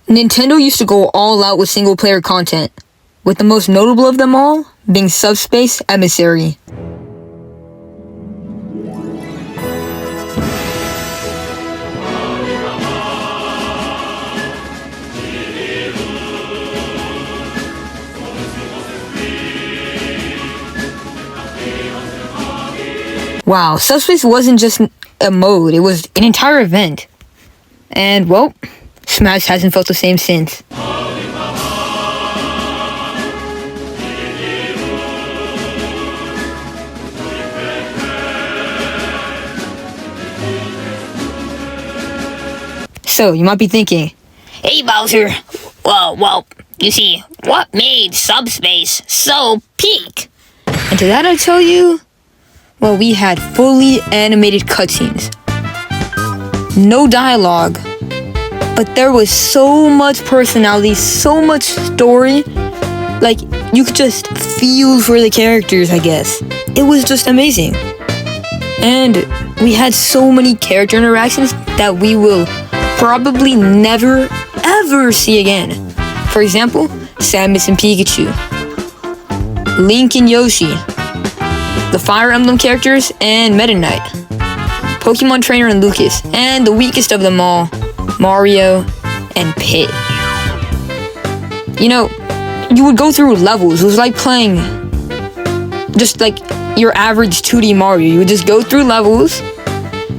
Nintendo used to go all out with single-player content, with the most notable of them all being Subspace Emissary. Wow, Subspace wasn't just a mode, it was an entire event. And, well, Smash hasn't felt the same since. So, you might be thinking, hey Bowser, well, you see, what made Subspace so peak? and to that I tell you, well, we had fully animated cutscenes. No dialogue, but there was so much personality, so much story. Like, you could just feel for the characters, I guess. It was just amazing. And we had so many character interactions that we will probably never, ever see again. For example, Samus and Pikachu, Link and Yoshi, the Fire Emblem characters, and Meta Knight, Pokemon Trainer and Lucas, and the weakest of them all, Mario and Pit. You know, you would go through levels. It was like playing just like your average 2D Mario. You would just go through levels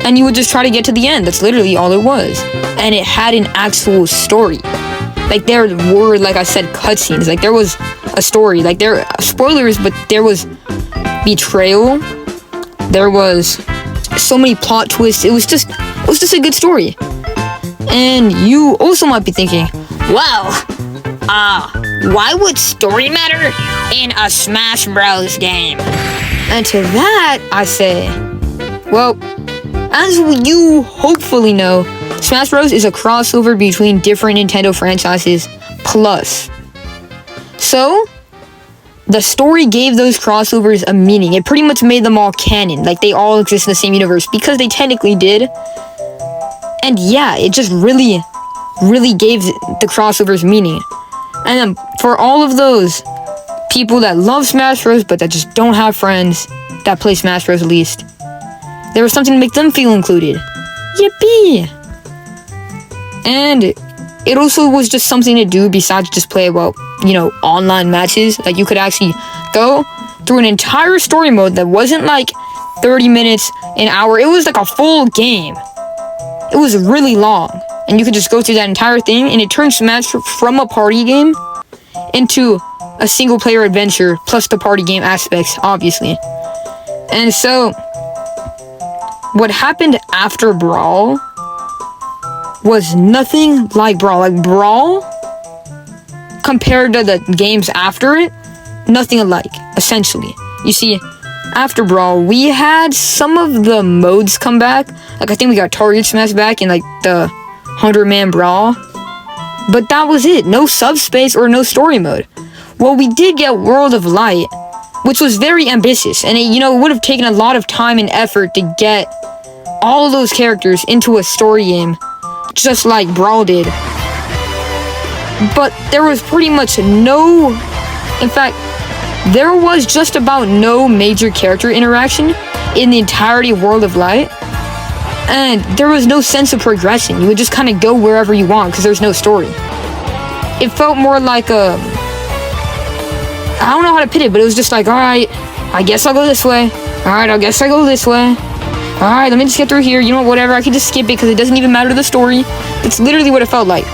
and you would just try to get to the end. That's literally all it was. And it had an actual story. Like, there were, like I said, cutscenes. Like, there was a story. Like, there spoilers, but there was betrayal. There was so many plot twists. It was just a good story. And you also might be thinking, Well, why would story matter in a Smash Bros. Game? and to that I say, well, as you hopefully know, Smash Bros. Is a crossover between different Nintendo franchises plus. So, the story gave those crossovers a meaning. It pretty much made them all canon, like they all exist in the same universe, because they technically did. And yeah, it just really gave the crossovers meaning. And for all of those people that love Smash Bros. But that just don't have friends that play Smash Bros. At least, there was something to make them feel included. Yippee! And it also was just something to do besides just play, well, you know, online matches. Like, you could actually go through an entire story mode that wasn't like 30 minutes, an hour. It was like a full game. It was really long. And you could just go through that entire thing, and it turned Smash from a party game into a single player adventure, plus the party game aspects, obviously. And so, what happened after Brawl was nothing like Brawl. Like, Brawl, compared to the games after it, nothing alike, essentially. You see, after Brawl, we had some of the modes come back. Like, I think we got Target Smash back in, like, the 100-man Brawl. But that was it. No subspace or no story mode. Well, we did get World of Light, which was very ambitious. And it, you know, would have taken a lot of time and effort to get all of those characters into a story game, just like Brawl did. But there was pretty much no... In fact, there was just about no major character interaction in the entirety of World of Light. And there was no sense of progression. You would just kind of go wherever you want because there's no story. It felt more like a... I don't know how to put it, but it was just like, alright, I guess I'll go this way. Alright, I guess I go this way. Alright, let me just get through here. You know, whatever, I can just skip it because it doesn't even matter to the story. It's literally what it felt like.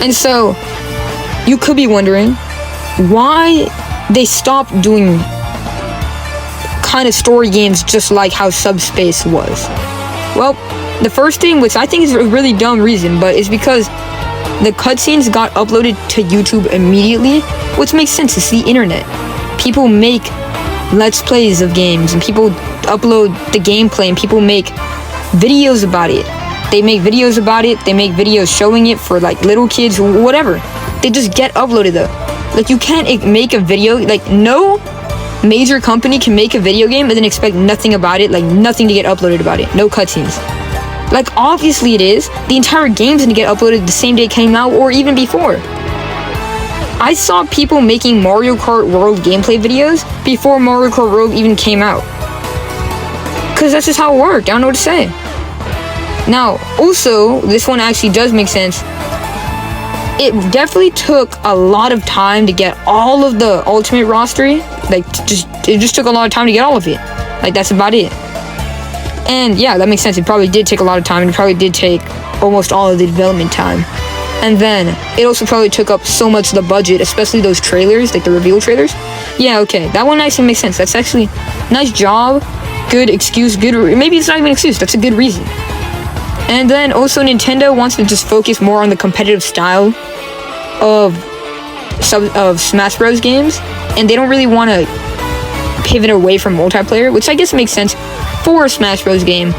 And so, you could be wondering why they stopped doing kind of story games just like how Subspace was. Well, the first thing, which I think is a really dumb reason, but it's because the cutscenes got uploaded to YouTube immediately, which makes sense. It's the internet. People make Let's Plays of games, and people upload the gameplay, and people make videos about it. They make videos about it, they make videos showing it for like little kids, whatever. They just get uploaded though. Like, you can't make a video, like, no major company can make a video game and then expect nothing about it, like nothing to get uploaded about it, no cutscenes. Like, obviously it is. The entire game's gonna get uploaded the same day it came out or even before. I saw people making Mario Kart World gameplay videos before Mario Kart World even came out. Cause that's just how it worked. I don't know what to say. Now, also, this one actually does make sense. It definitely took a lot of time to get all of the Ultimate roster. Like, it just took a lot of time to get all of it. Like, that's about it. And yeah, that makes sense. It probably did take a lot of time, and it probably did take almost all of the development time. And then it also probably took up so much of the budget, especially those trailers, like the reveal trailers. Yeah, okay, that one actually makes sense. That's actually nice job, good excuse, maybe it's not even an excuse. That's a good reason. And then also Nintendo wants to just focus more on the competitive style of Smash Bros. Games, and they don't really want to pivot away from multiplayer, which I guess makes sense for a Smash Bros. Game.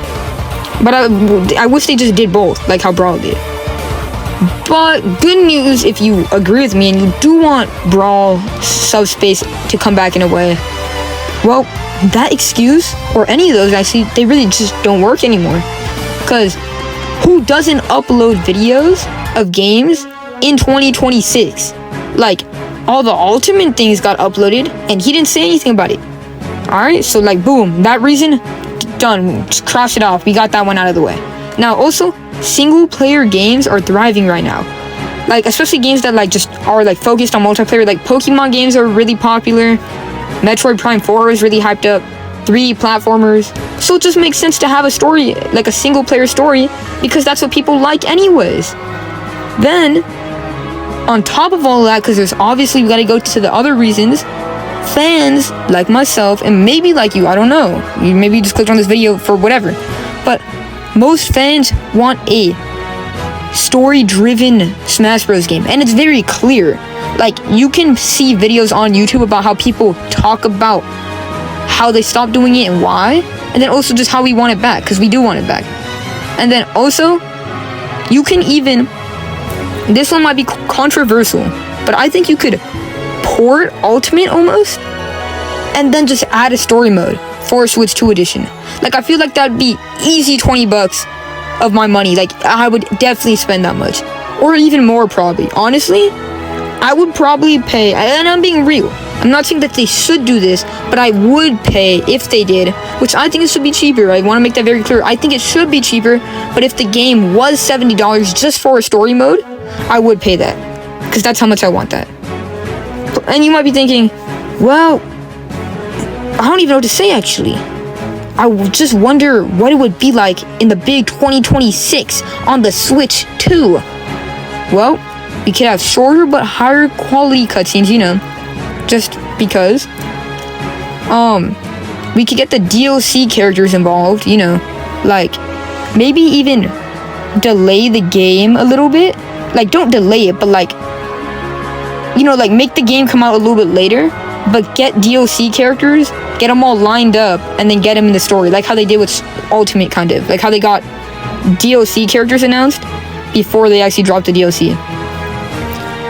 But I wish they just did both, like how Brawl did. But good news if you agree with me and you do want Brawl Subspace to come back in a way. Well, that excuse, or any of those actually, they really just don't work anymore. Because who doesn't upload videos of games in 2026? Like, all the Ultimate things got uploaded and he didn't say anything about it. Alright, so like, boom, that reason, done. Just cross it off. We got that one out of the way. Now, also, single player games are thriving right now. Like, especially games that like just are like focused on multiplayer. Like, Pokemon games are really popular. Metroid Prime 4 is really hyped up. 3D platformers. So it just makes sense to have a story, like a single player story, because that's what people like anyways. Then, on top of all of that, because there's obviously, we gotta go to the other reasons, fans like myself, and maybe like you, I don't know, maybe you just clicked on this video for whatever, but most fans want a story-driven Smash Bros. Game, and it's very clear. Like, you can see videos on YouTube about how people talk about how they stopped doing it and why, and then also just how we want it back, because we do want it back. And then also, you can even, this one might be controversial, but I think you could port Ultimate almost, and then just add a story mode for Switch 2 edition. Like, I feel like that'd be easy $20 of my money. Like, I would definitely spend that much, or even more probably. Honestly, I would probably pay, and I'm being real, I'm not saying that they should do this, but I would pay if they did, which I think it should be cheaper. I want to make that very clear. I think it should be cheaper, but if the game was $70 just for a story mode, I would pay that, because that's how much I want that. And you might be thinking, well, I don't even know what to say actually. I just wonder what it would be like in the big 2026 on the Switch 2. Well, we could have shorter but higher quality cutscenes, you know, just because. We could get the DLC characters involved, you know, like maybe even delay the game a little bit. Like, don't delay it, but like, you know, like make the game come out a little bit later, but get DLC characters, get them all lined up, and then get them in the story, like how they did with Ultimate, kind of like how they got DLC characters announced before they actually dropped the DLC.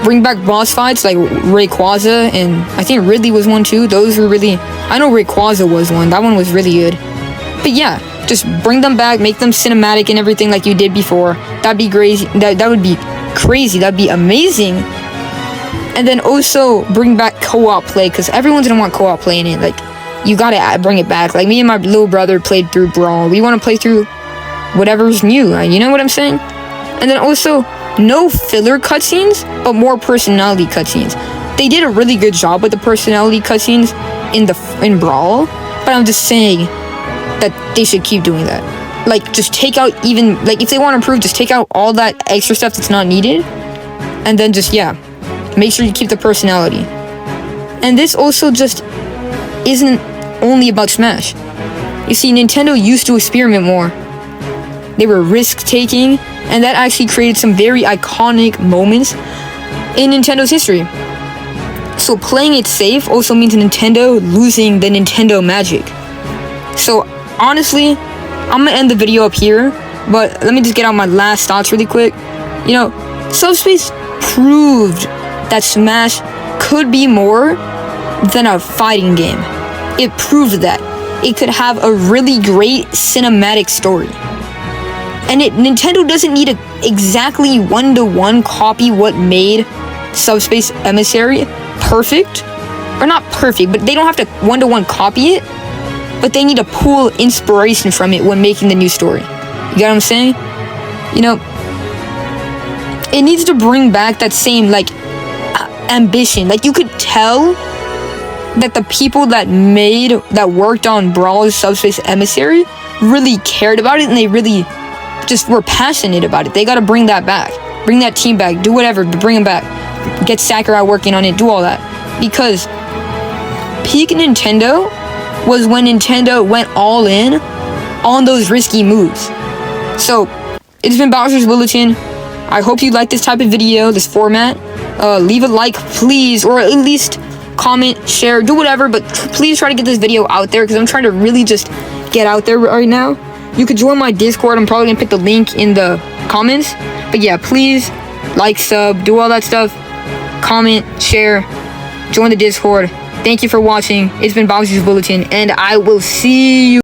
Bring back boss fights like Rayquaza, and I think Ridley was one too. Those were really, I know Rayquaza was one. That one was really good. But yeah, just bring them back, make them cinematic and everything like you did before. That'd be crazy. That would be crazy. That'd be amazing. And then also bring back co-op play, because everyone's gonna want co-op play in it. Like, you gotta bring it back. Like, me and my little brother played through Brawl. We want to play through whatever's new. You know what I'm saying? And then also, no filler cutscenes, but more personality cutscenes. They did a really good job with the personality cutscenes in Brawl, but I'm just saying that they should keep doing that. Like, just take out even, like, if they want to improve, just take out all that extra stuff that's not needed, and then just, yeah, make sure you keep the personality. And this also just isn't only about Smash. You see, Nintendo used to experiment more. They were risk-taking, and that actually created some very iconic moments in Nintendo's history. So playing it safe also means Nintendo losing the Nintendo magic. So honestly, I'm gonna end the video up here, but let me just get out my last thoughts really quick. You know, Subspace proved that Smash could be more than a fighting game. It proved that. It could have a really great cinematic story. And Nintendo doesn't need to exactly one-to-one copy what made Subspace Emissary perfect. Or not perfect, but they don't have to one-to-one copy it. But they need to pull inspiration from it when making the new story. You get what I'm saying? You know, it needs to bring back that same, like, ambition. Like, you could tell that the people that worked on Brawl's Subspace Emissary really cared about it, and they really just were passionate about it. They gotta bring that back. Bring that team back. Do whatever, but bring them back. Get Sakurai working on it. Do all that. Because peak Nintendo was when Nintendo went all in on those risky moves. So, it's been Bowser's Bulletin. I hope you like this type of video, this format. Leave a like, please, or at least comment, share, do whatever, but please try to get this video out there, because I'm trying to really just get out there right now. You could join my Discord. I'm probably gonna put the link in the comments. But yeah, please like, sub, do all that stuff. Comment, share, join the Discord. Thank you for watching. It's been Bowser's Bulletin, and I will see you